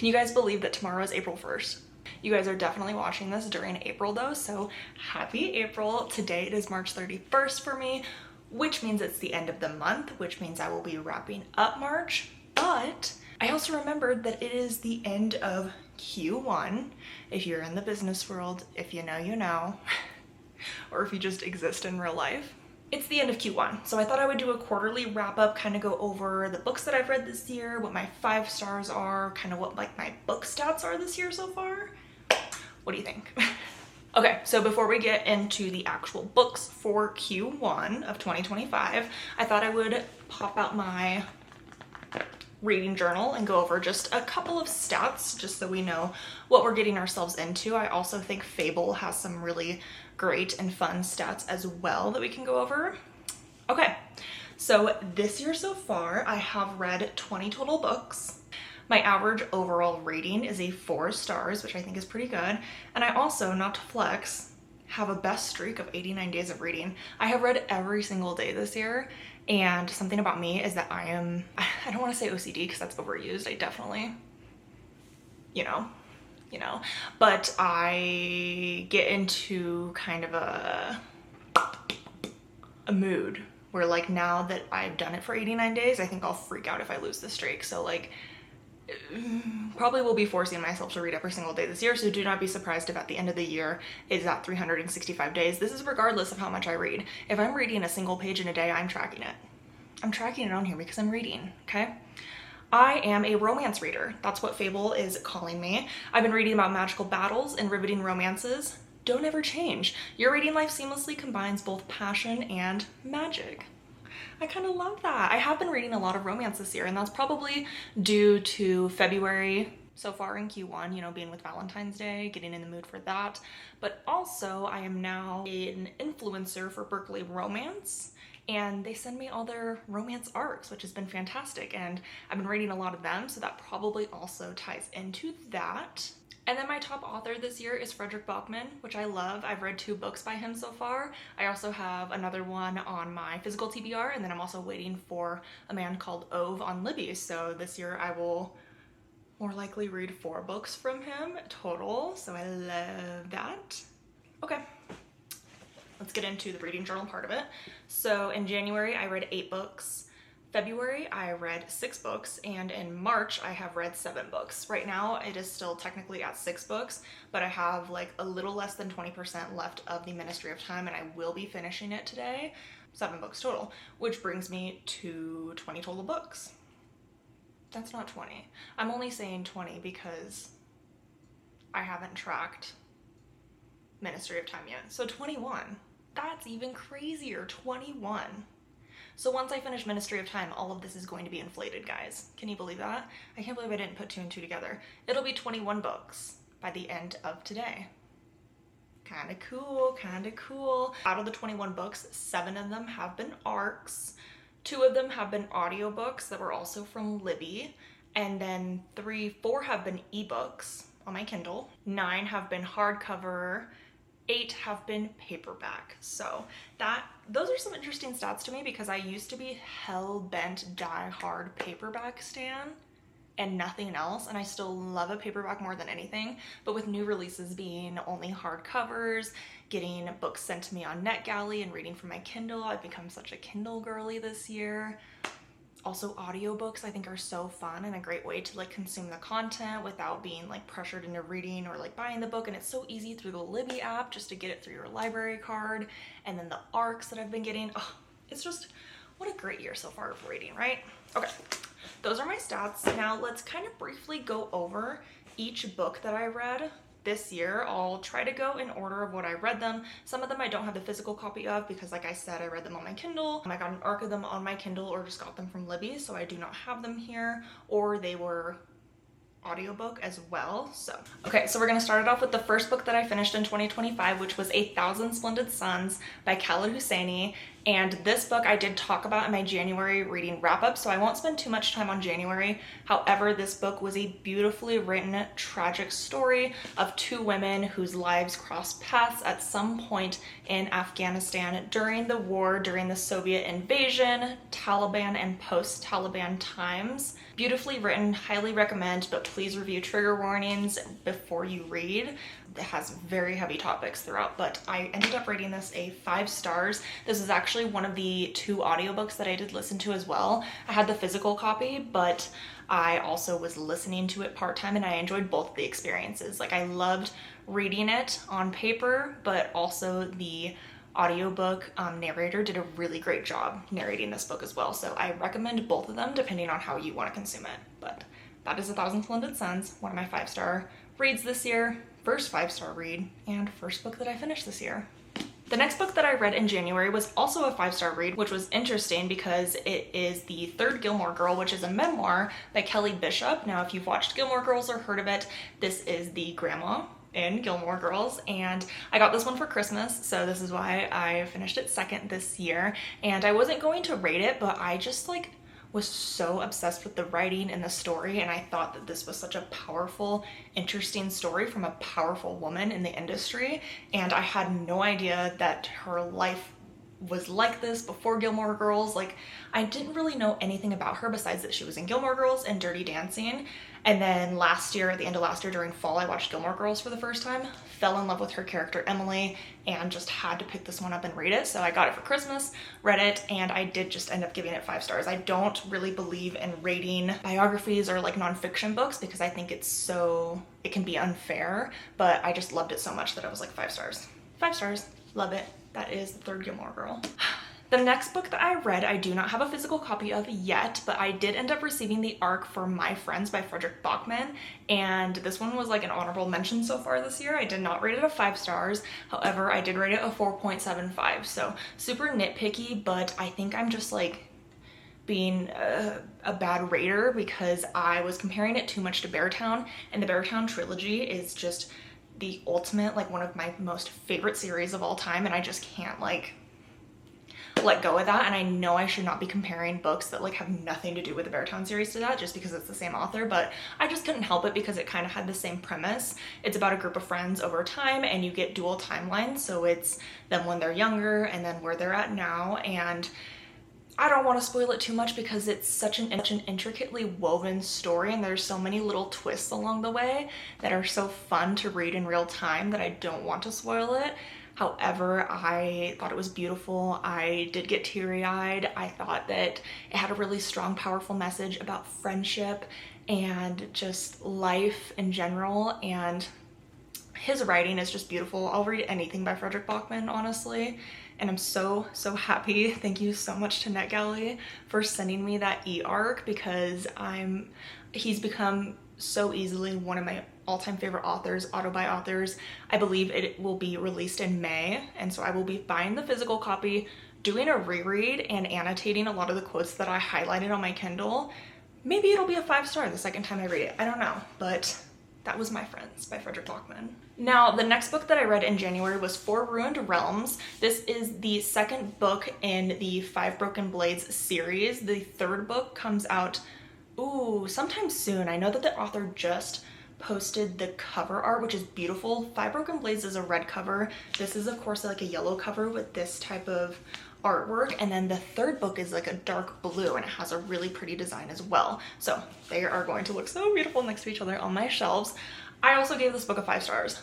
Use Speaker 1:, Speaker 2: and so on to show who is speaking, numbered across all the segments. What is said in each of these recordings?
Speaker 1: Can you guys believe that tomorrow is April 1st? You guys are definitely watching this during April though, so happy April. Today it is March 31st for me, which means it's the end of the month, which means I will be wrapping up March. But I also remembered that it is the end of Q1. If you're in the business world, if you know, you know, or if you just exist in real life. It's the end of Q1, so I thought I would do a quarterly wrap up, kind of go over the books that I've read this year, what my 5 stars are, kind of what like my book stats are this year so far. What do you think? Okay, so before we get into the actual books for Q1 of 2025, I thought I would pop out my reading journal and go over just a couple of stats just so we know what we're getting ourselves into. I also think Fable has some really great and fun stats as well that we can go over. Okay, so this year so far I have read 20 total books. My average overall rating is a 4 stars, which I think is pretty good. And I also, not to flex, have a best streak of 89 days of reading. I have read every single day this year, and something about me is that I don't want to say OCD because that's overused. I definitely, you know, but I get into kind of a mood where like now that I've done it for 89 days, I think I'll freak out if I lose the streak. So like probably will be forcing myself to read every single day this year, so do not be surprised if at the end of the year is at 365 days. This is regardless of how much I read. If I'm reading a single page in a day, I'm tracking it. I'm tracking it on here because I'm reading, okay? I am a romance reader. That's what Fable is calling me. I've been reading about magical battles and riveting romances. Don't ever change. Your reading life seamlessly combines both passion and magic. I kind of love that. I have been reading a lot of romance this year, and that's probably due to February so far in Q1, you know, being with Valentine's Day, getting in the mood for that. But also I am now an influencer for Berkeley Romance, and they send me all their romance arcs, which has been fantastic. And I've been reading a lot of them, so that probably also ties into that. And then my top author this year is Frederick Bachman, which I love. I've read 2 books by him so far. I also have another one on my physical TBR, and then I'm also waiting for a man called Ove on Libby. So this year I will more likely read 4 books from him total, so I love that. Okay, let's get into the reading journal part of it. So in January I read 8 books. February I read 6 books, and in March I have read 7 books. Right now it is still technically at 6 books, but I have like a little less than 20% left of the Ministry of Time, and I will be finishing it today. 7 books total, which brings me to 20 total books. That's not 20. I'm only saying 20 because I haven't tracked Ministry of Time yet. So 21. That's even crazier. 21. So once I finish Ministry of Time, all of this is going to be inflated, guys. Can you believe that? I can't believe I didn't put 2 and 2 together. It'll be 21 books by the end of today. Kinda cool, kinda cool. Out of the 21 books, 7 of them have been arcs. 2 of them have been audiobooks that were also from Libby. And then 4 have been ebooks on my Kindle. 9 have been hardcover. 8 have been paperback. So those are some interesting stats to me because I used to be hell-bent die-hard paperback stan and nothing else, and I still love a paperback more than anything. But with new releases being only hardcovers, getting books sent to me on NetGalley and reading from my Kindle, I've become such a Kindle girly this year. Also, audiobooks I think are so fun and a great way to like consume the content without being like pressured into reading or like buying the book, and it's so easy through the Libby app just to get it through your library card. And then the arcs that I've been getting, oh, it's just what a great year so far of reading, right? Okay, those are my stats. Now let's kind of briefly go over each book that I read this year. I'll try to go in order of what I read them. Some of them I don't have the physical copy of because like I said, I read them on my Kindle. I got an arc of them on my Kindle or just got them from Libby, so I do not have them here, or they were audiobook as well. So okay, so we're gonna start it off with the first book that I finished in 2025, which was 1,000 Splendid Suns by Khaled Hosseini. And this book I did talk about in my January reading wrap up, so I won't spend too much time on January. However, this book was a beautifully written, tragic story of two women whose lives crossed paths at some point in Afghanistan during the war, during the Soviet invasion, Taliban, and post-Taliban times. Beautifully written, highly recommend, but please review trigger warnings before you read. It has very heavy topics throughout, but I ended up rating this a 5 stars. This is actually one of the 2 audiobooks that I did listen to as well. I had the physical copy, but I also was listening to it part-time, and I enjoyed both the experiences. Like, I loved reading it on paper, but also the audiobook narrator did a really great job narrating this book as well. So I recommend both of them depending on how you want to consume it. But that is A Thousand Splendid Suns, one of my 5-star reads this year, first 5-star read, and first book that I finished this year. The next book that I read in January was also a 5-star read, which was interesting because it is The Third Gilmore Girl, which is a memoir by Kelly Bishop. Now, if you've watched Gilmore Girls or heard of it, this is the grandma in Gilmore Girls, and I got this one for Christmas, so this is why I finished it second this year. And I wasn't going to rate it, but I just like was so obsessed with the writing and the story, and I thought that this was such a powerful, interesting story from a powerful woman in the industry, and I had no idea that her life was like this before Gilmore Girls. Like, I didn't really know anything about her besides that she was in Gilmore Girls and Dirty Dancing. And then last year, at the end of last year during fall, I watched Gilmore Girls for the first time, fell in love with her character Emily, and just had to pick this one up and read it. So I got it for Christmas, read it, and I did just end up giving it 5 stars. I don't really believe in rating biographies or like nonfiction books because I think it can be unfair, but I just loved it so much that I was like 5 stars. 5 stars, love it. That is The Third Gilmore Girl. The next book that I read, I do not have a physical copy of yet, but I did end up receiving the ARC for My Friends by Frederick Bachman, and this one was like an honorable mention so far this year. I did not rate it a 5 stars, however, I did rate it a 4.75, so super nitpicky, but I think I'm just like being a bad rater because I was comparing it too much to Beartown, and the Beartown trilogy is just the ultimate, like one of my most favorite series of all time, and I just can't like let go of that. And I know I should not be comparing books that like have nothing to do with the Beartown series to that just because it's the same author, but I just couldn't help it because it kind of had the same premise. It's about a group of friends over time, and you get dual timelines, so it's them when they're younger and then where they're at now. And I don't want to spoil it too much because it's such an intricately woven story, and there's so many little twists along the way that are so fun to read in real time that I don't want to spoil it. However, I thought it was beautiful. I did get teary-eyed. I thought that it had a really strong, powerful message about friendship and just life in general, and his writing is just beautiful. I'll read anything by Frederick Bachman, honestly, and I'm so happy. Thank you so much to NetGalley for sending me that e-arc because he's become so easily one of my all-time favorite authors, auto-buy authors. I believe it will be released in May, and so I will be buying the physical copy, doing a reread, and annotating a lot of the quotes that I highlighted on my Kindle. Maybe it'll be a 5 star the second time I read it. I don't know, but that was My Friends by Frederick Bachman. Now, the next book that I read in January was Four Ruined Realms. This is the second book in the Five Broken Blades series. The third book comes out sometime soon. I know that the author just posted the cover art, which is beautiful. Five Broken Blades is a red cover. This is of course like a yellow cover with this type of artwork, and then the third book is like a dark blue and it has a really pretty design as well. So they are going to look so beautiful next to each other on my shelves. I also gave this book a 5 stars.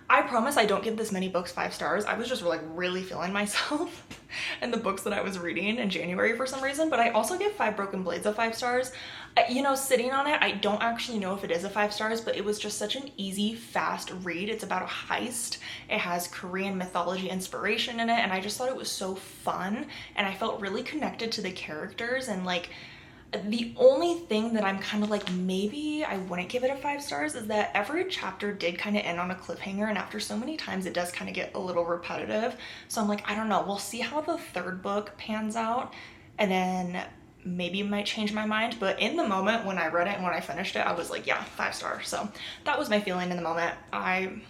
Speaker 1: I promise I don't give this many books 5 stars. I was just like really feeling myself in the books that I was reading in January for some reason, but I also give Five Broken Blades a 5 stars. You know, sitting on it, I don't actually know if it is a 5 stars, but it was just such an easy, fast read. It's about a heist. It has Korean mythology inspiration in it, and I just thought it was so fun, and I felt really connected to the characters. And like, the only thing that I'm kind of like, maybe I wouldn't give it a 5 stars is that every chapter did kind of end on a cliffhanger, and after so many times it does kind of get a little repetitive. So I'm like, I don't know, we'll see how the third book pans out, and then maybe it might change my mind. But in the moment when I read it and when I finished it, I was like, yeah, 5 stars. So that was my feeling in the moment. I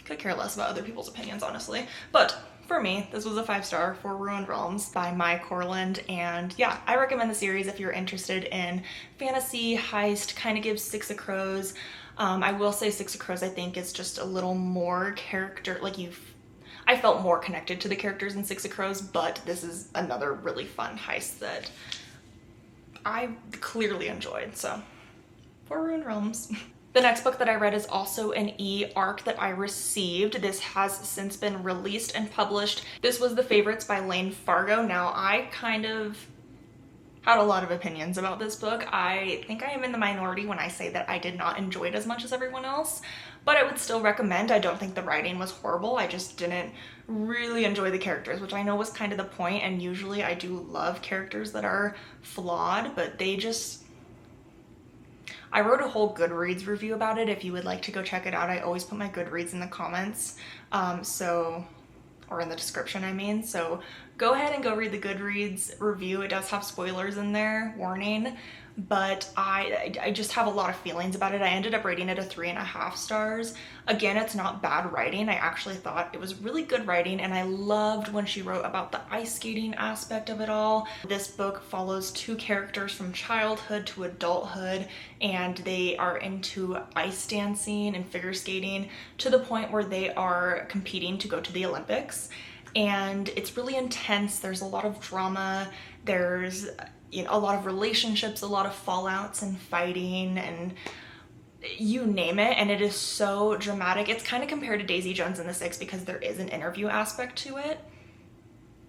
Speaker 1: could care less about other people's opinions, honestly, but for me, this was a 5-star for Ruined Realms by Mai Corland, and yeah, I recommend the series if you're interested in fantasy, heist, kind of gives Six of Crows. I will say Six of Crows I think is just a little more character, like I felt more connected to the characters in Six of Crows, but this is another really fun heist that I clearly enjoyed, so for Ruined Realms. The next book that I read is also an e-arc that I received. This has since been released and published. This was The Favorites by Lane Fargo. Now, I kind of had a lot of opinions about this book. I think I am in the minority when I say that I did not enjoy it as much as everyone else, but I would still recommend. I don't think the writing was horrible. I just didn't really enjoy the characters, which I know was kind of the point, and usually I do love characters that are flawed, but they just... I wrote a whole Goodreads review about it. If you would like to go check it out, I always put my Goodreads in the comments, or in the description, I mean. So go ahead and go read the Goodreads review. It does have spoilers in there, warning, but I just have a lot of feelings about it. I ended up rating it a 3.5 stars. Again, it's not bad writing. I actually thought it was really good writing, and I loved when she wrote about the ice skating aspect of it all. This book follows 2 characters from childhood to adulthood, and they are into ice dancing and figure skating to the point where they are competing to go to the Olympics. And it's really intense. There's a lot of drama. There's a lot of relationships, a lot of fallouts and fighting, and you name it, and it is so dramatic. It's kind of compared to Daisy Jones and the Six because there is an interview aspect to it,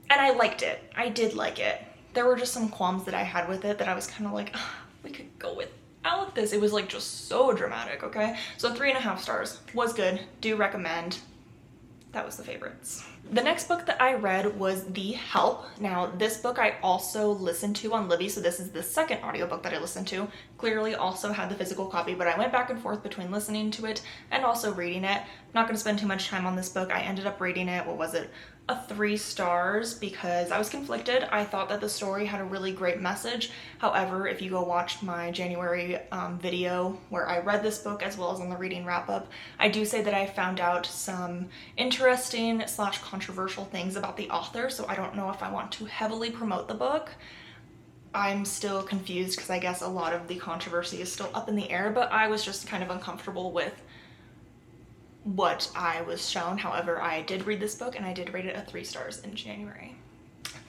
Speaker 1: and I liked it. I did like it. There were just some qualms that I had with it that I was kind of like, we could go without this. It was like just so dramatic, okay? So 3.5 stars. Was good. Do recommend. That was The Favorites. The next book that I read was The Help. Now, this book I also listened to on Libby, so this is the second audiobook that I listened to. Clearly also had the physical copy, but I went back and forth between listening to it and also reading it. Not going to spend too much time on this book. I ended up rating it, what was it, a 3 stars because I was conflicted. I thought that the story had a really great message. However, if you go watch my January video where I read this book as well as on the reading wrap up, I do say that I found out some interesting / controversial things about the author, so I don't know if I want to heavily promote the book. I'm still confused because I guess a lot of the controversy is still up in the air, but I was just kind of uncomfortable with what I was shown. However, I did read this book and I did rate it a 3 stars in January.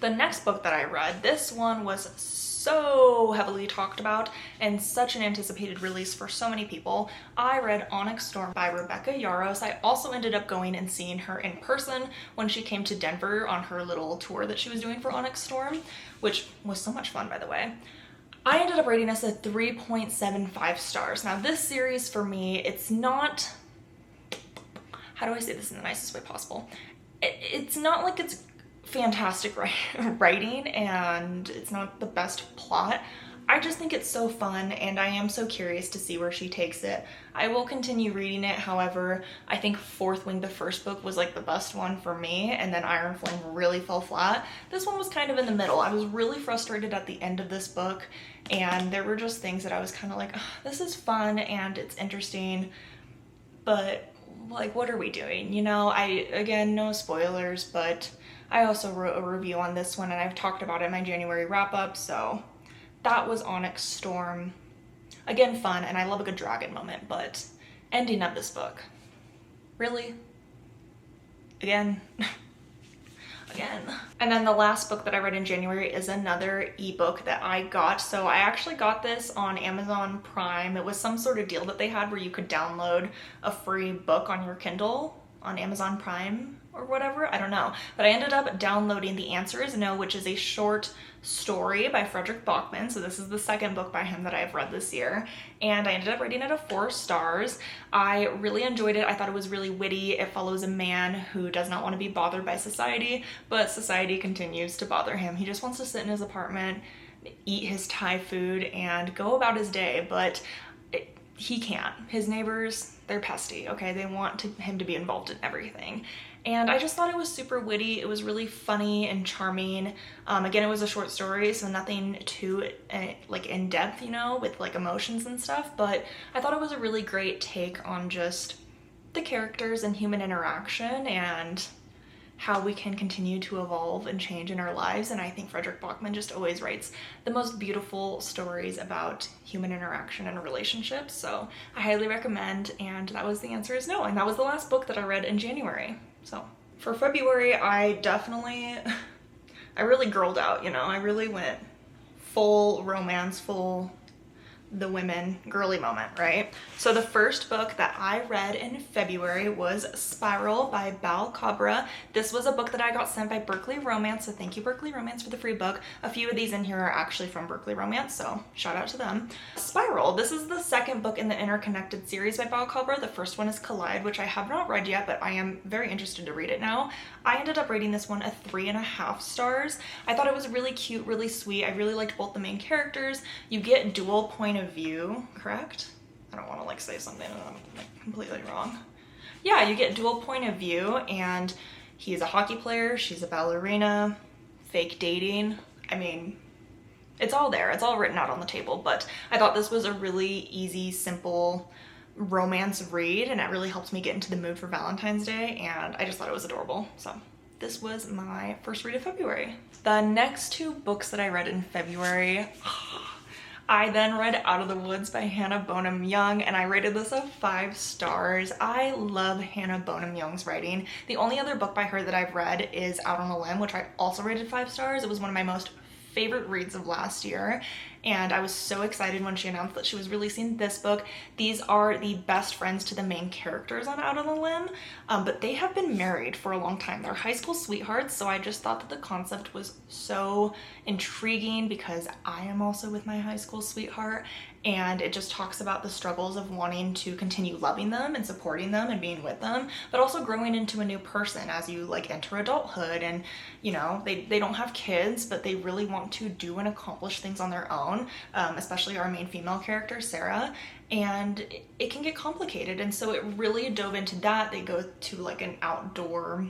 Speaker 1: The next book that I read, this one was so heavily talked about and such an anticipated release for so many people. I read Onyx Storm by Rebecca Yarros. I also ended up going and seeing her in person when she came to Denver on her little tour that she was doing for Onyx Storm, which was so much fun, by the way. I ended up rating this a 3.75 stars. Now, this series for me, it's not... How do I say this in the nicest way possible? It's not like it's fantastic writing and it's not the best plot. I just think it's so fun and I am so curious to see where she takes it. I will continue reading it. However, I think Fourth Wing, the first book, was like the best one for me, and then Iron Flame really fell flat. This one was kind of in the middle. I was really frustrated at the end of this book, and there were just things that I was kind of like, oh, this is fun and it's interesting, but like, what are we doing? You know, again, no spoilers, but I also wrote a review on this one and I've talked about it in my January wrap up, so that was Onyx Storm. Again, fun, and I love a good dragon moment, but ending of this book. Really? Again? Again. And then the last book that I read in January is another ebook that I got. So I actually got this on Amazon Prime. It was some sort of deal that they had where you could download a free book on your Kindle on Amazon Prime or whatever, I don't know. But I ended up downloading The Answer Is No, which is a short story by Frederick Bachman. So this is the second book by him that I've read this year. And I ended up rating it a 4 stars. I really enjoyed it. I thought it was really witty. It follows a man who does not want to be bothered by society, but society continues to bother him. He just wants to sit in his apartment, eat his Thai food, and go about his day, but he can't. His neighbors, they're pesty, okay? They want him to be involved in everything. And I just thought it was super witty. It was really funny and charming. Again, it was a short story, so nothing too like in depth, you know, with like emotions and stuff. But I thought it was a really great take on just the characters and human interaction. And how we can continue to evolve and change in our lives. And I think Frederick Bachman just always writes the most beautiful stories about human interaction and relationships. So I highly recommend, and that was the answer is no. And that was the last book that I read in January. So for February, I really girled out, you know, I really went full romance, full the women girly moment, right? So the first book that I read in February was Spiral by Bal Cabra. This was a book that I got sent by Berkeley Romance, so thank you Berkeley Romance for the free book. A few of these in here are actually from Berkeley Romance, so shout out to them. Spiral, this is the second book in the Interconnected series by Bal Cabra. The first one is Collide, which I have not read yet, but I am very interested to read it now. I ended up rating this one a 3.5 stars. I thought it was really cute, really sweet. I really liked both the main characters. You get dual point of view, correct? I don't want to like say something and I'm like completely wrong. Yeah, you get dual point of view, and he's a hockey player, she's a ballerina, fake dating. I mean, it's all there. It's all written out on the table, but I thought this was a really easy, simple romance read, and it really helped me get into the mood for Valentine's Day, and I just thought it was adorable. So this was my first read of February. The next two books that I read in February, I then read Out of the Woods by Hannah Bonham Young, and I rated this a 5 stars. I love Hannah Bonham Young's writing. The only other book by her that I've read is Out on a Limb, which I also rated 5 stars. It was one of my most favorite reads of last year, and I was so excited when she announced that she was releasing this book. These are the best friends to the main characters on Out on a Limb, but they have been married for a long time. They're high school sweethearts, so I just thought that the concept was so intriguing because I am also with my high school sweetheart, and it just talks about the struggles of wanting to continue loving them and supporting them and being with them, but also growing into a new person as you like enter adulthood. And you know, they don't have kids, but they really want to do and accomplish things on their own, especially our main female character, Sarah, and it can get complicated. And so it really dove into that. They go to like an outdoor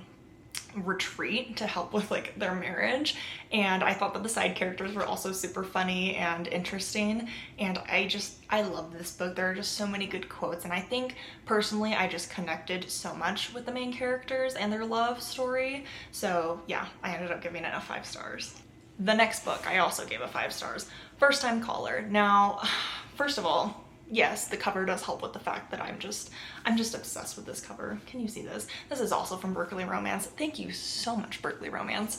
Speaker 1: retreat to help with like their marriage, and I thought that the side characters were also super funny and interesting, and I love this book. There are just so many good quotes, and I think personally I just connected so much with the main characters and their love story. So yeah, I ended up giving it a 5 stars. The next book I also gave a 5 stars, First Time Caller. Now, first of all, yes, the cover does help with the fact that I'm just obsessed with this cover. Can you see this? This is also from Berkeley Romance. Thank you so much, Berkeley Romance.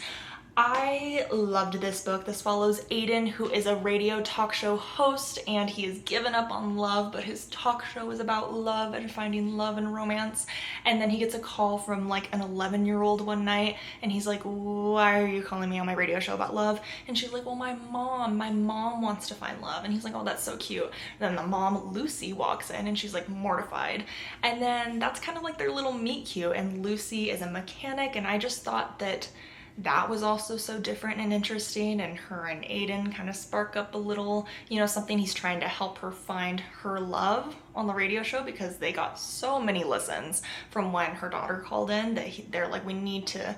Speaker 1: I loved this book. This follows Aiden, who is a radio talk show host, and he has given up on love, but his talk show is about love and finding love and romance. And then he gets a call from like an 11-year-old one night, and he's like, why are you calling me on my radio show about love? And she's like, well, my mom wants to find love. And he's like, oh, that's so cute. And then the mom, Lucy, walks in, and she's like mortified. And then that's kind of like their little meet cute, and Lucy is a mechanic, and I just thought that was also so different and interesting, and her and Aiden kind of spark up a little, you know, something. He's trying to help her find her love on the radio show because they got so many listens from when her daughter called in that they're like, we need to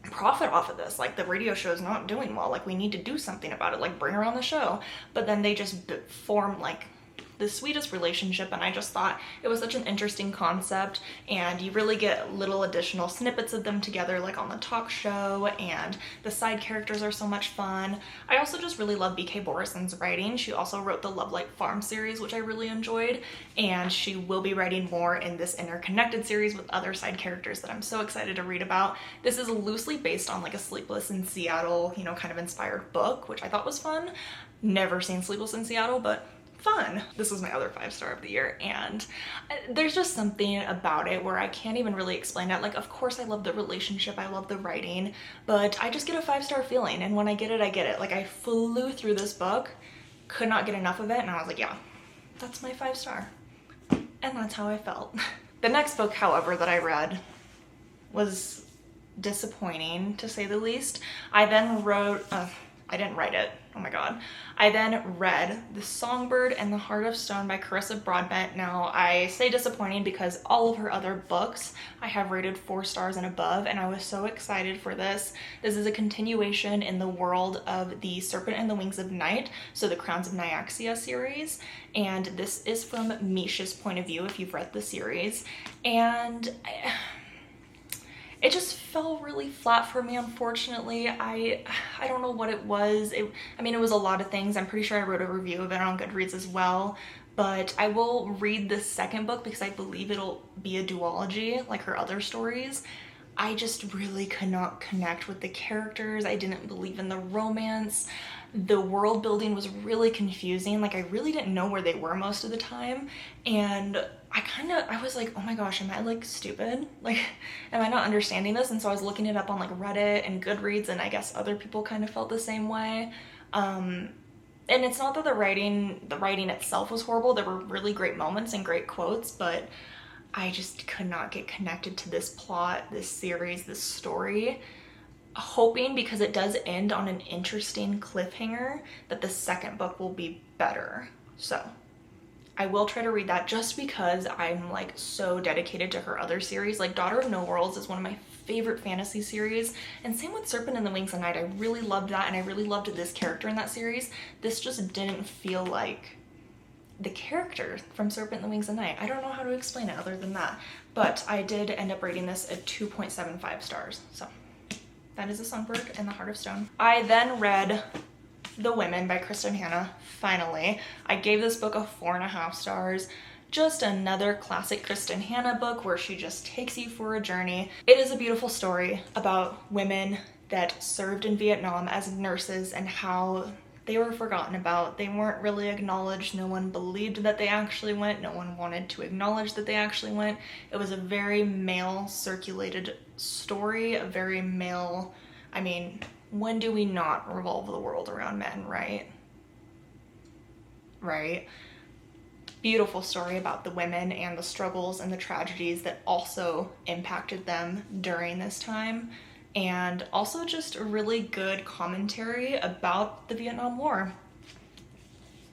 Speaker 1: profit off of this. Like, the radio show is not doing well. Like, we need to do something about it. Like, bring her on the show. But then they just form like the sweetest relationship, and I just thought it was such an interesting concept, and you really get little additional snippets of them together like on the talk show, and the side characters are so much fun. I also just really love BK Borison's writing. She also wrote the Love Light Farm series, which I really enjoyed, and she will be writing more in this Interconnected series with other side characters that I'm so excited to read about. This is loosely based on like a Sleepless in Seattle, you know, kind of inspired book, which I thought was fun. Never seen Sleepless in Seattle, but fun. This was my other 5-star of the year, and there's just something about it where I can't even really explain it. Like, of course I love the relationship, I love the writing, but I just get a 5-star feeling, and when I get it, I get it. Like, I flew through this book, could not get enough of it, and I was like, yeah, that's my 5-star. And that's how I felt. The next book, however, that I read was disappointing, to say the least. I then I didn't write it, oh my god. I then read The Songbird and the Heart of Stone by Carissa Broadbent. Now, I say disappointing because all of her other books I have rated 4 stars and above, and I was so excited for this. This is a continuation in the world of The Serpent and the Wings of Night, so the Crowns of Nyaxia series, and this is from Misha's point of view, if you've read the series. And it just fell really flat for me, unfortunately. I don't know what it was. I mean, it was a lot of things. I'm pretty sure I wrote a review of it on Goodreads as well. But I will read the second book because I believe it'll be a duology like her other stories. I just really could not connect with the characters. I didn't believe in the romance. The world building was really confusing. Like, I really didn't know where they were most of the time. And I was like, oh my gosh, am I like stupid? Like, am I not understanding this? And so I was looking it up on like Reddit and Goodreads, and I guess other people kind of felt the same way. And it's not that the writing itself was horrible. There were really great moments and great quotes, but I just could not get connected to this plot, this series, this story. Hoping, because it does end on an interesting cliffhanger, that the second book will be better. So I will try to read that just because I'm like so dedicated to her other series. Like Daughter of No Worlds is one of my favorite fantasy series, and same with Serpent and the Wings of Night. I really loved that, and I really loved this character in that series. This just didn't feel like the character from Serpent and the Wings of Night. I don't know how to explain it other than that, but I did end up rating this at 2.75 stars. So that is A Songbird and the Heart of Stone. I then read The Women by Kristen Hanna, finally. I gave this book a 4.5 stars. Just another classic Kristen Hanna book where she just takes you for a journey. It is a beautiful story about women that served in Vietnam as nurses and how they were forgotten about. They weren't really acknowledged. No one believed that they actually went. No one wanted to acknowledge that they actually went. It was a very male circulated story, a very male, I mean, when do we not revolve the world around men, right? Right? Beautiful story about the women and the struggles and the tragedies that also impacted them during this time. And also just a really good commentary about the Vietnam War.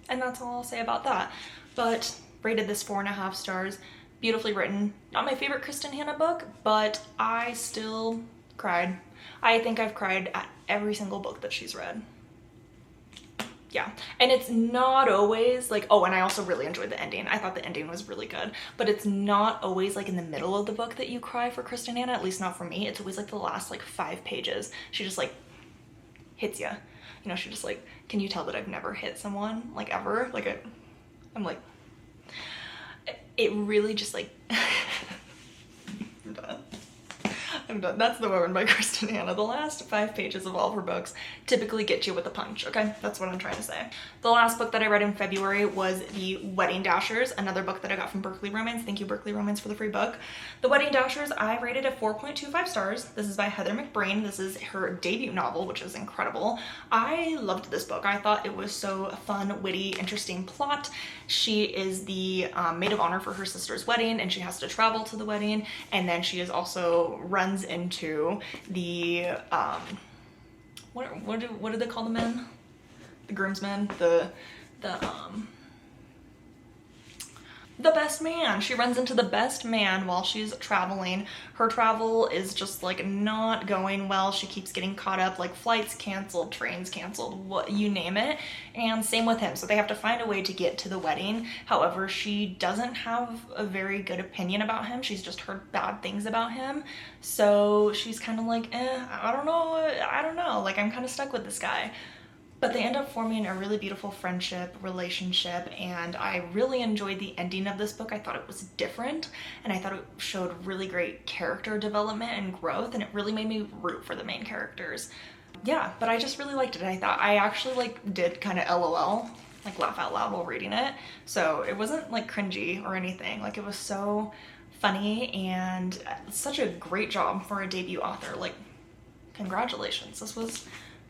Speaker 1: And that's all I'll say about that. But rated this 4.5 stars, beautifully written. Not my favorite Kristen Hanna book, but I still cried. I think I've cried at every single book that she's read. Yeah, and it's not always like, oh, and I also really enjoyed the ending. I thought the ending was really good, but it's not always like in the middle of the book that you cry for Kristen Hanna, at least not for me. It's always like the last like 5 pages. She just like hits you. You know, she just like, can you tell that I've never hit someone like ever? Like I'm like, it really just like, I'm done. I'm done. That's The Woman by Kristen Hanna. The last 5 pages of all of her books typically get you with a punch, okay? That's what I'm trying to say. The last book that I read in February was The Wedding Dashers, another book that I got from Berkeley Romance. Thank you, Berkeley Romance, for the free book. The Wedding Dashers, I rated at 4.25 stars. This is by Heather McBrain. This is her debut novel, which is incredible. I loved this book. I thought it was so fun, witty, interesting plot. She is the maid of honor for her sister's wedding, and she has to travel to the wedding, and then she is also runs into the what do they call the men? The groomsmen, the best man. She runs into the best man while she's traveling. Her travel is just like not going well. She keeps getting caught up, like flights canceled, trains canceled, what you name it. And same with him. So they have to find a way to get to the wedding. However, she doesn't have a very good opinion about him. She's just heard bad things about him. So she's kind of like, I don't know. Like, I'm kind of stuck with this guy. But they end up forming a really beautiful friendship, relationship, and I really enjoyed the ending of this book. I thought it was different, and I thought it showed really great character development and growth, and it really made me root for the main characters. Yeah, but I just really liked it. I thought I actually like did kind of LOL, like laugh out loud while reading it. So it wasn't like cringy or anything. Like, it was so funny, and such a great job for a debut author. Like, congratulations. This was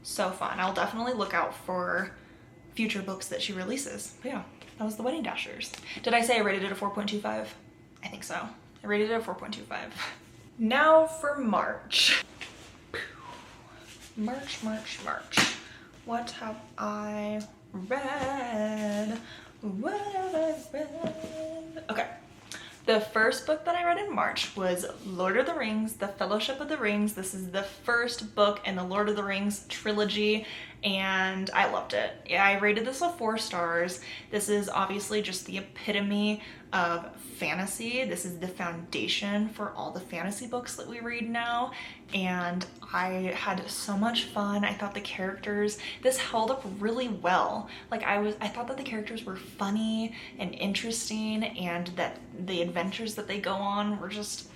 Speaker 1: so fun. I'll definitely look out for future books that she releases. But yeah, that was The Wedding Dashers. Did I say I rated it a 4.25? I think so. I rated it a 4.25. Now for March. March. What have I read? What have I read? Okay. The first book that I read in March was Lord of the Rings, The Fellowship of the Rings. This is the first book in the Lord of the Rings trilogy, and I loved it. Yeah, I rated this a 4 stars. This is obviously just the epitome of fantasy. This is the foundation for all the fantasy books that we read now, and I had so much fun. I thought the characters, this held up really well. Like I thought that the characters were funny and interesting, and that the adventures that they go on were just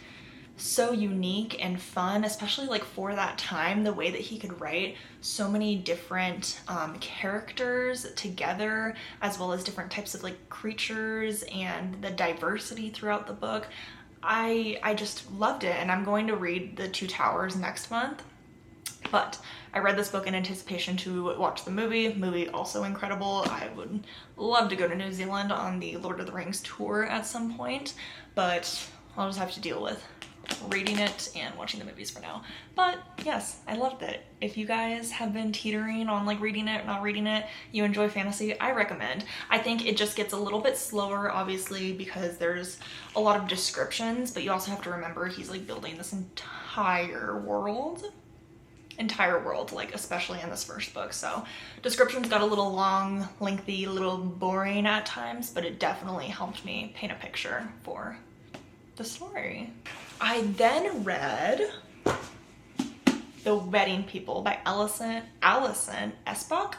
Speaker 1: so unique and fun, especially like for that time, the way that he could write so many different characters together, as well as different types of like creatures and the diversity throughout the book. I just loved it, and I'm going to read The Two Towers next month. But I read this book in anticipation to watch the movie. Movie also incredible. I would love to go to New Zealand on the Lord of the Rings tour at some point, but I'll just have to deal with reading it and watching the movies for now. But yes, I loved it. If you guys have been teetering on like reading it, not reading it, you enjoy fantasy, I recommend. I think it just gets a little bit slower, obviously, because there's a lot of descriptions, but you also have to remember he's like building this entire world, like especially in this first book. So descriptions got a little long, lengthy, a little boring at times, but it definitely helped me paint a picture for the story. I then read The Wedding People by Allison Espach,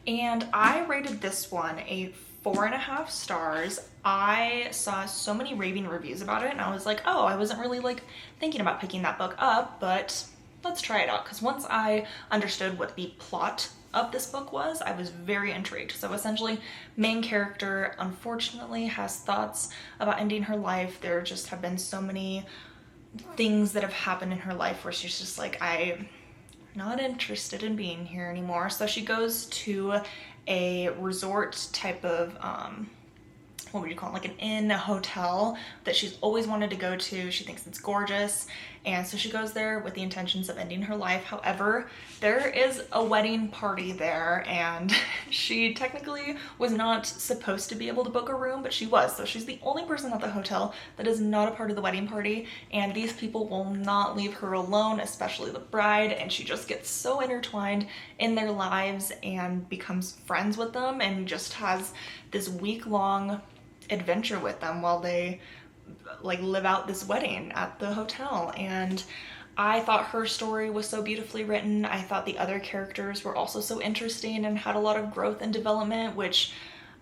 Speaker 1: and I rated this one a 4.5 stars. I saw so many raving reviews about it, and I was like, oh, I wasn't really like thinking about picking that book up, but let's try it out. Because once I understood what the plot of this book was, I was very intrigued. So essentially, main character unfortunately has thoughts about ending her life. There just have been so many things that have happened in her life where she's just like, I'm not interested in being here anymore. So she goes to a resort type of what would you call it, like an inn, a hotel that she's always wanted to go to. She thinks it's gorgeous, and so she goes there with the intentions of ending her life. However, there is a wedding party there, and she technically was not supposed to be able to book a room, but she was. So she's the only person at the hotel that is not a part of the wedding party, and these people will not leave her alone, especially the bride, and she just gets so intertwined in their lives and becomes friends with them, and just has this week-long adventure with them while they like live out this wedding at the hotel. And I thought her story was so beautifully written. I thought the other characters were also so interesting and had a lot of growth and development, which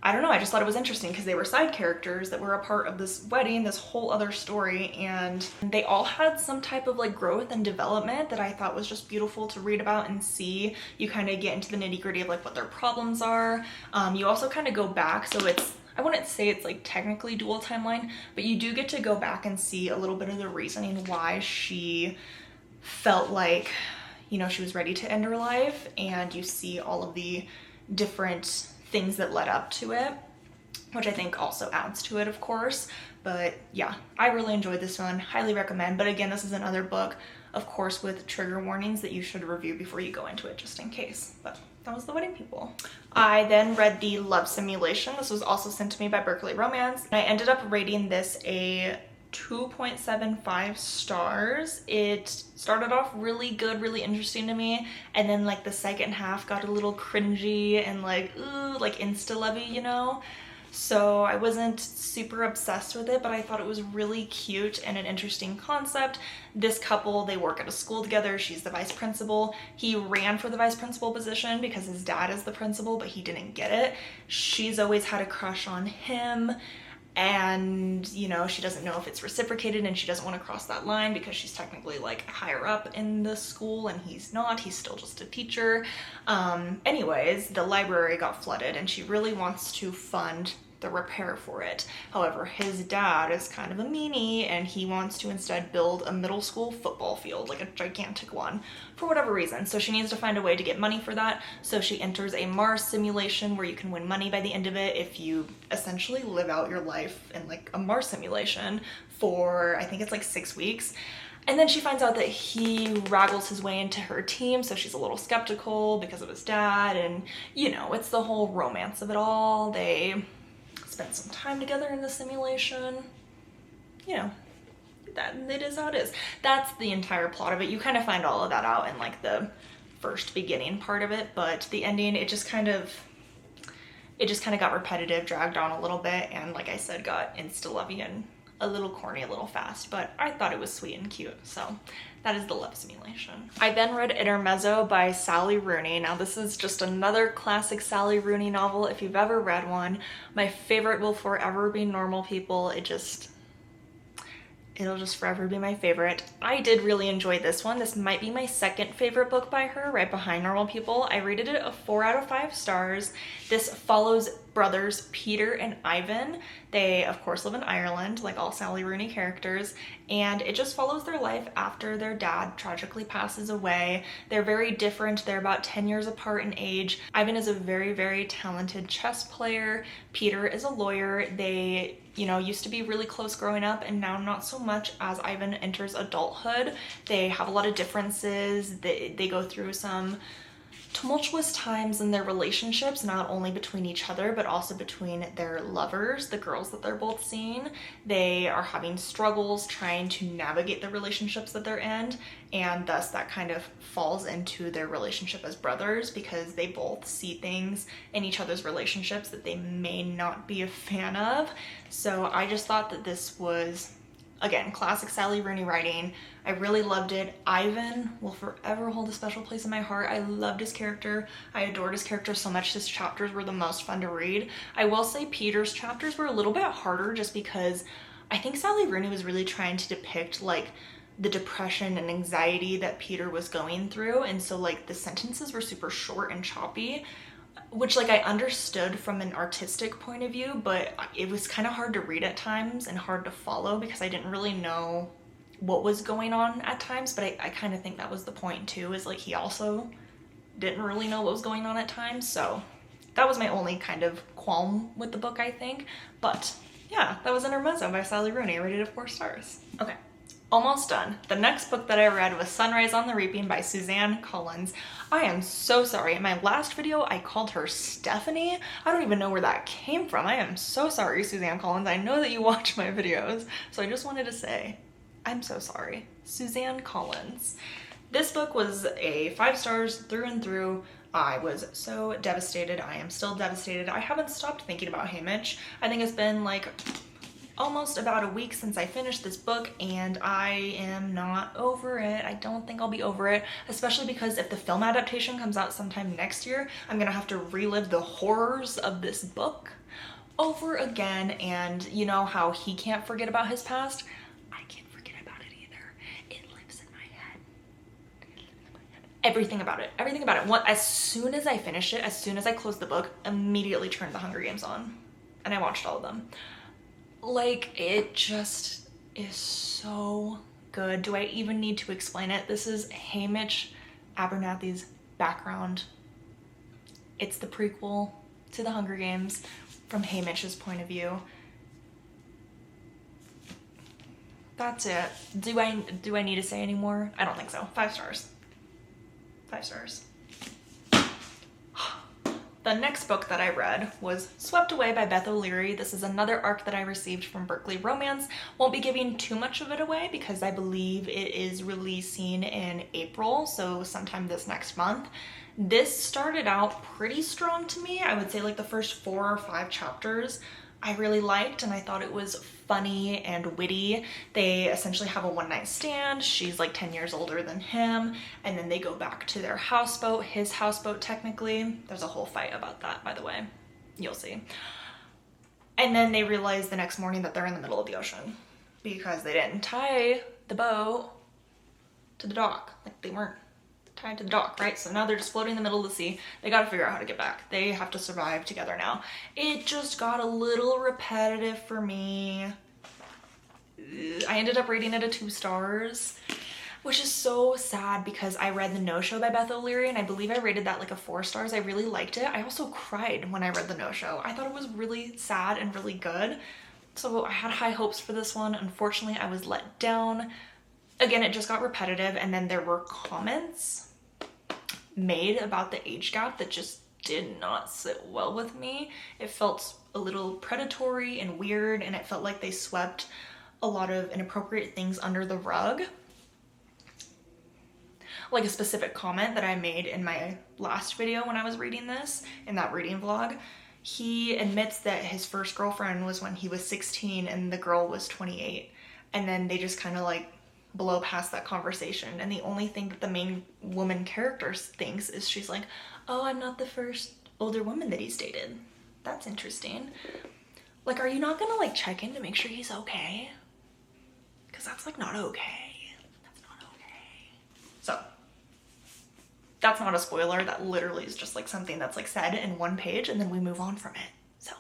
Speaker 1: I don't know, I just thought it was interesting because they were side characters that were a part of this wedding, this whole other story, and they all had some type of like growth and development that I thought was just beautiful to read about and see. You kind of get into the nitty-gritty of like what their problems are. You also kind of go back, so it's, I wouldn't say it's like technically dual timeline, but you do get to go back and see a little bit of the reasoning why she felt like, you know, she was ready to end her life, and you see all of the different things that led up to it, which I think also adds to it, of course. But yeah, I really enjoyed this one, highly recommend. But again, this is another book, of course, with trigger warnings that you should review before you go into it, just in case. But that was The Wedding People. I then read The Love Simulation. This was also sent to me by Berkeley Romance. I ended up rating this a 2.75 stars. It started off really good, really interesting to me, and then like the second half got a little cringy and like, ooh, like insta-lovey, you know? So I wasn't super obsessed with it, but I thought it was really cute and an interesting concept. This couple, they work at a school together. She's the vice principal. He ran for the vice principal position because his dad is the principal, but he didn't get it. She's always had a crush on him, and you know, she doesn't know if it's reciprocated, and she doesn't want to cross that line because she's technically like higher up in the school and he's not. He's still just a teacher. Anyways, the library got flooded and she really wants to fund the repair for it. However, his dad is kind of a meanie, and he wants to instead build a middle school football field, like a gigantic one, for whatever reason. So she needs to find a way to get money for that. So she enters a Mars simulation where you can win money by the end of it if you essentially live out your life in like a Mars simulation for, I think it's like 6 weeks. And then she finds out that he raggles his way into her team, so she's a little skeptical because of his dad, and you know, it's the whole romance of it all. They spent some time together in the simulation. You know, that it is how it is. That's the entire plot of it. You kind of find all of that out in like the first beginning part of it, but the ending, it just kind of got repetitive, dragged on a little bit, and like I said, got insta-lovey and a little corny, a little fast, but I thought it was sweet and cute, so that is The Love Simulation. I then read Intermezzo by Sally Rooney. Now this is just another classic Sally Rooney novel. If you've ever read one, my favorite will forever be Normal People. It'll just forever be my favorite. I did really enjoy this one. This might be my second favorite book by her, right behind Normal People. I rated it a 4 out of 5 stars. This follows brothers Peter and Ivan. They, of course, live in Ireland, like all Sally Rooney characters, and it just follows their life after their dad tragically passes away. They're very different. They're about 10 years apart in age. Ivan is a very, very talented chess player. Peter is a lawyer. They, used to be really close growing up, and now not so much as Ivan enters adulthood. They have a lot of differences. They go through some tumultuous times in their relationships, not only between each other, but also between their lovers, the girls that they're both seeing. They are having struggles trying to navigate the relationships that they're in, and thus that kind of falls into their relationship as brothers, because they both see things in each other's relationships that they may not be a fan of. So I just thought that this was, again, classic Sally Rooney writing. I really loved it. Ivan will forever hold a special place in my heart. I loved his character. I adored his character so much. His chapters were the most fun to read. I will say Peter's chapters were a little bit harder, just because I think Sally Rooney was really trying to depict like the depression and anxiety that Peter was going through, and so like the sentences were super short and choppy, which like I understood from an artistic point of view, but it was kind of hard to read at times and hard to follow because I didn't really know what was going on at times. But I kind of think that was the point too, is like he also didn't really know what was going on at times. So that was my only kind of qualm with the book, I think. But yeah, that was Intermezzo by Sally Rooney. I rated it 4 stars. Okay. Almost done. The next book that I read was Sunrise on the Reaping by Suzanne Collins. I am so sorry. In my last video, I called her Stephanie. I don't even know where that came from. I am so sorry, Suzanne Collins. I know that you watch my videos, so I just wanted to say, I'm so sorry. Suzanne Collins. This book was a 5 stars through and through. I was so devastated. I am still devastated. I haven't stopped thinking about Haymitch. I think it's been like almost about a week since I finished this book, and I am not over it. I don't think I'll be over it, especially because if the film adaptation comes out sometime next year, I'm gonna have to relive the horrors of this book over again. And you know how he can't forget about his past? I can't forget about it either. It lives in my head. Everything about it. Everything about it. As soon as I finished it, as soon as I closed the book, immediately turned The Hunger Games on, and I watched all of them. Like, it just is so good. Do I even need to explain it? This is Haymitch Abernathy's background. It's the prequel to The Hunger Games from Haymitch's point of view. That's it. Do I need to say any more? I don't think so. 5 stars. 5 stars. The next book that I read was Swept Away by Beth O'Leary. This is another ARC that I received from Berkeley Romance. Won't be giving too much of it away because I believe it is releasing in April, so sometime this next month. This started out pretty strong to me. I would say like the first 4 or 5 chapters I really liked, and I thought it was funny and witty. They essentially have a one-night stand. She's like 10 years older than him, and then they go back to their houseboat, his houseboat technically. There's a whole fight about that, by the way. You'll see. And then they realize the next morning that they're in the middle of the ocean because they didn't tie the boat to the dock. Like, they weren't tied to the dock, right? So now they're just floating in the middle of the sea. They got to figure out how to get back. They have to survive together now. It just got a little repetitive for me. I ended up rating it a 2 stars, which is so sad because I read The No-Show by Beth O'Leary, and I believe I rated that like a 4 stars. I really liked it. I also cried when I read The No-Show. I thought it was really sad and really good. So I had high hopes for this one. Unfortunately, I was let down. Again, it just got repetitive, and then there were comments made about the age gap that just did not sit well with me. It felt a little predatory and weird, and it felt like they swept a lot of inappropriate things under the rug. Like a specific comment that I made in my last video when I was reading this, in that reading vlog, he admits that his first girlfriend was when he was 16 and the girl was 28. And then they just kind of like blow past that conversation. And the only thing that the main woman character thinks is she's like, oh, I'm not the first older woman that he's dated. That's interesting. Like, are you not gonna like check in to make sure he's okay? Because that's like not okay. That's not okay. So that's not a spoiler. That literally is just like something that's like said in one page and then we move on from it. So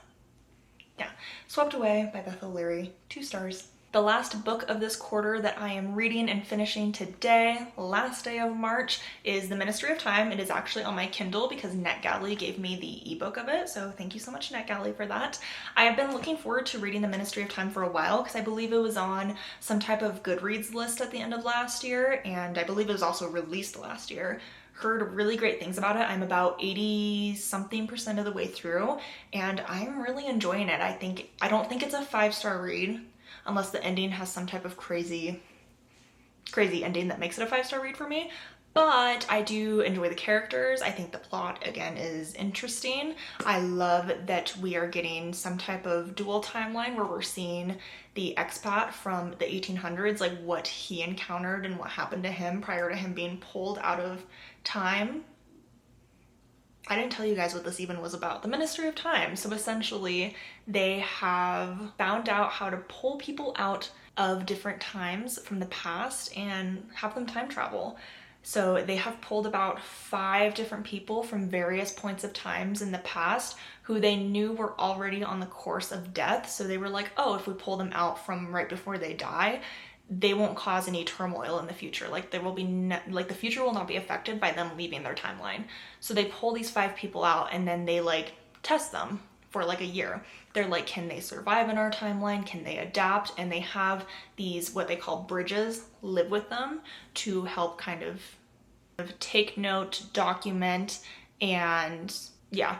Speaker 1: yeah, Swept Away by Beth O'Leary, 2 stars. The last book of this quarter that I am reading and finishing today, last day of March, is The Ministry of Time. It is actually on my Kindle because NetGalley gave me the ebook of it, so thank you so much, NetGalley, for that. I have been looking forward to reading The Ministry of Time for a while because I believe it was on some type of Goodreads list at the end of last year, and I believe it was also released last year. Heard really great things about it. I'm about 80-something% of the way through, and I'm really enjoying it. I don't think it's a 5-star read, unless the ending has some type of crazy ending that makes it a 5-star read for me. But I do enjoy the characters. I think the plot, again, is interesting. I love that we are getting some type of dual timeline where we're seeing the expat from the 1800s, like what he encountered and what happened to him prior to him being pulled out of time. I didn't tell you guys what this even was about. The Ministry of Time. So essentially, they have found out how to pull people out of different times from the past and have them time travel. So they have pulled about 5 different people from various points of times in the past who they knew were already on the course of death. So they were like, oh, if we pull them out from right before they die, they won't cause any turmoil in the future. Like there will be the future will not be affected by them leaving their timeline. So they pull these 5 people out and then they like test them for like a year. They're like, can they survive in our timeline? Can they adapt? And they have these, what they call bridges, live with them to help kind of take note, document, and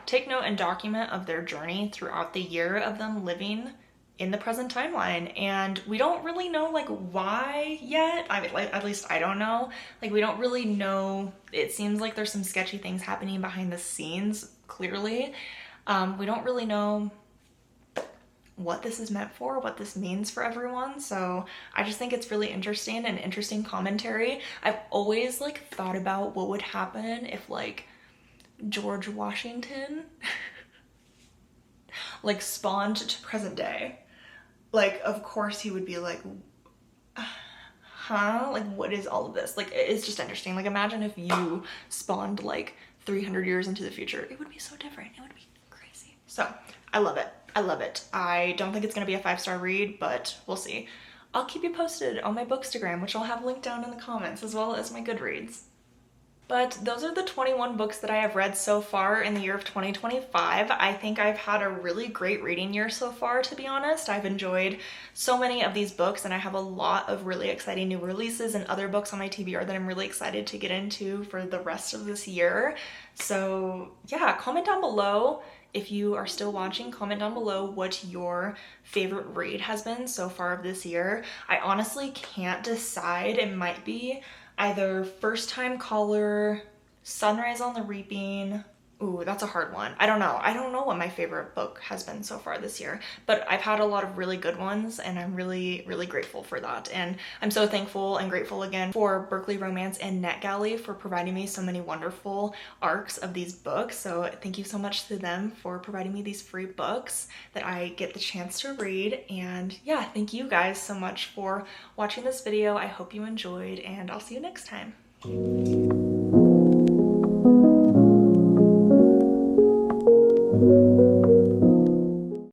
Speaker 1: take note and document of their journey throughout the year of them living in the present timeline. And we don't really know like why yet. I mean, like, at least I don't know. Like we don't really know. It seems like there's some sketchy things happening behind the scenes, clearly. We don't really know what this is meant for, what this means for everyone. So I just think it's really interesting and interesting commentary. I've always like thought about what would happen if like George Washington like spawned to present day. Like, of course he would be like, huh? Like, what is all of this? Like, it's just interesting. Like, imagine if you spawned like 300 years into the future. It would be so different. It would be crazy. So I love it. I love it. I don't think it's gonna be a 5-star read, but we'll see. I'll keep you posted on my Bookstagram, which I'll have linked down in the comments, as well as my Goodreads. But those are the 21 books that I have read so far in the year of 2025. I think I've had a really great reading year so far, to be honest. I've enjoyed so many of these books, and I have a lot of really exciting new releases and other books on my TBR that I'm really excited to get into for the rest of this year. So yeah, comment down below. If you are still watching, comment down below what your favorite read has been so far of this year. I honestly can't decide. It might be either First Time Caller, Sunrise on the Reaping. Ooh, that's a hard one. I don't know. I don't know what my favorite book has been so far this year, but I've had a lot of really good ones, and I'm really, really grateful for that. And I'm so thankful and grateful again for Berkeley Romance and NetGalley for providing me so many wonderful arcs of these books. So thank you so much to them for providing me these free books that I get the chance to read. And yeah, thank you guys so much for watching this video. I hope you enjoyed, and I'll see you next time.